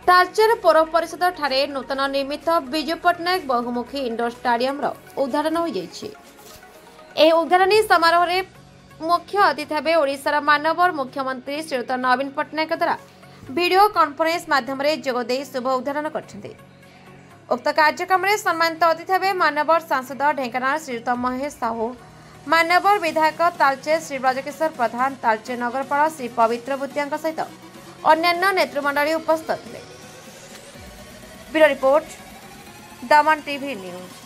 तालचेर पौर परिषद ठारे नूतन निर्मित विजु पट्टनायक बहुमुखी इंडोर स्टाडियम उद्घाटन हो उद्घाटनी समारोह में मुख्य अतिथि भाव ओडिशार मानवर मुख्यमंत्री श्रीयुत नवीन पट्टनायक द्वारा वीडियो कॉन्फ्रेंस माध्यम जोगदे शुभ उद्घाटन कर उक्त कार्यक्रम में सम्मानित अतिथि भाव मानवर सांसद ढेंकानाल श्रीयुत महेश साहू, मानवर विधायक तालचेर श्री ब्रजकिशोर प्रधान, तालचेर नगरपाल श्री पवित्र भूतिया सहित अन्य नेतृमंडली उपस्थित थे। ब्यूरो रिपोर्ट, दमन टीवी न्यूज।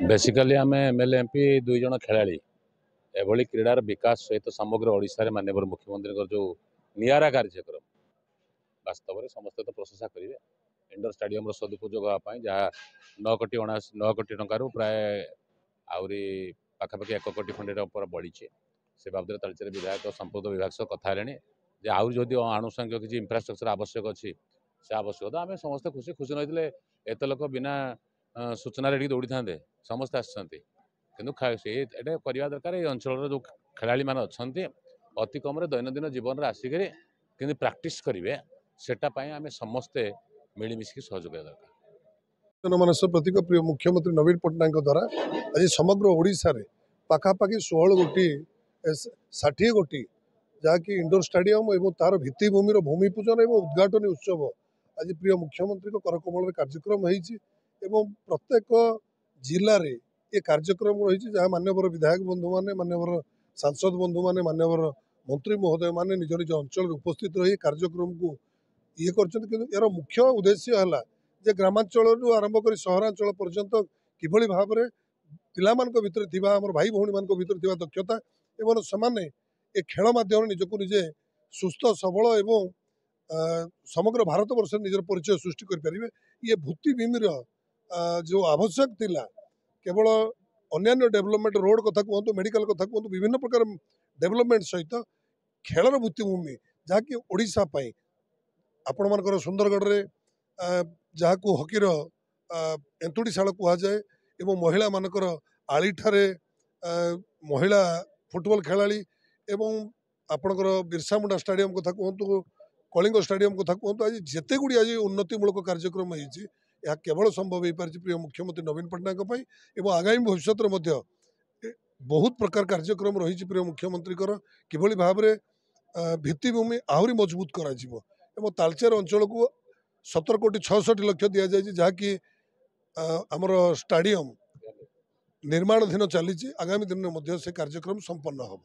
बेसिकली आम एमएलए एमपी दुई जन खेलाड़ी एभली क्रीडार विकास सहित समग्र ओडिशा माननीय मुख्यमंत्री जो नियारा कार्यक्रम वास्तव में समस्त तो प्रशंसा करेंगे। इंडोर स्टाडियम सदुपयोग हाँपाई जहाँ 9 कोटी टकर प्राय आहरी पाखापाखि 1 कोटी खंडे बढ़ी से बाबद तालचेर विधायक संपूर्ण विभाग सह कथा जे आहरी जदि आनुषंगिक किसी इंफ्रास्ट्रक्चर आवश्यक अच्छी से आवश्यकता आम समस्त खुशी खुशी रही एत लोक बिना सूचना दौड़ी था समस्त आसते कि करवा दरकार। ये अंचल जो खेला मैंने अच्छा अति कम दैनंदिन जीवन में आसिक प्राक्ट करेंगे सेटाई आम समस्ते मिलमिशिक सहयोग दरकार। जनमानस प्रतीक प्रिय मुख्यमंत्री नवीन पट्टनायक द्वारा आज समग्र ओडिशा रे पाखापाखि 16 गोटी 60 गोटी जहाँकि इंडोर स्टाडियम और तार भित्तिभूमि भूमि पूजन और उद्घाटन उत्सव आज प्रिय मुख्यमंत्री करकमल कार्यक्रम हो प्रत्येक जिले में ये कार्यक्रम रही जहाँ मान्यवर विधायक बंधु मैंने मान्यवर सांसद बंधु मैंने मान्यवर मंत्री महोदय मैंने निज निज अंचल उपस्थित रही कार्यक्रम को ये कर मुख्य उद्देश्य है जे ग्रामांचल आरंभ कर सहरांचल पर्यंत किभली भाव में पिला भितर थिबा हमर भाई भौणी मान भितर थिबा दक्षता एवं समाने ए खेल माध्यम निजक निजे सुस्थ सबल एवं समग्र भारत वर्ष निजर परिचय सृष्टि करें। ये भित्तिभूमिर जो आवश्यक थिला केवल अन्य डेवलपमेंट रोड कथा कहतु मेडिकल कथा कहतु विभिन्न प्रकार डेवलपमेंट सहित खेलर भित्तिभूमि जहाँकि ओडिशा पाई आपण मानकर सुंदरगढ़ रे जहाँ को हकीर एंतुड़ीशाला कहुए एवं महिला मानकर आली ठारे महिला फुटबॉल खेलाड़ी एवं आपणकर बिरसा मुंडा स्टाडियम कथा कहतु कलिंग स्टाडियम कथा कहतु आज जिते गुड़ी आज उन्नतिमूलक कार्यक्रम होती केवल संभव हो पारे प्रिय मुख्यमंत्री नवीन पट्टनायक आगामी भविष्य में बहुत प्रकार कार्यक्रम रही प्रिय मुख्यमंत्री किभली भाव में भित्तिभूमि आहरी मजबूत कर तालचेर अंचल को 17 कोटी 66 लक्ष दि जाए जहाँकि आमर स्टाडियम निर्माणाधीन चली आगामी दिन में से कार्यक्रम संपन्न हम।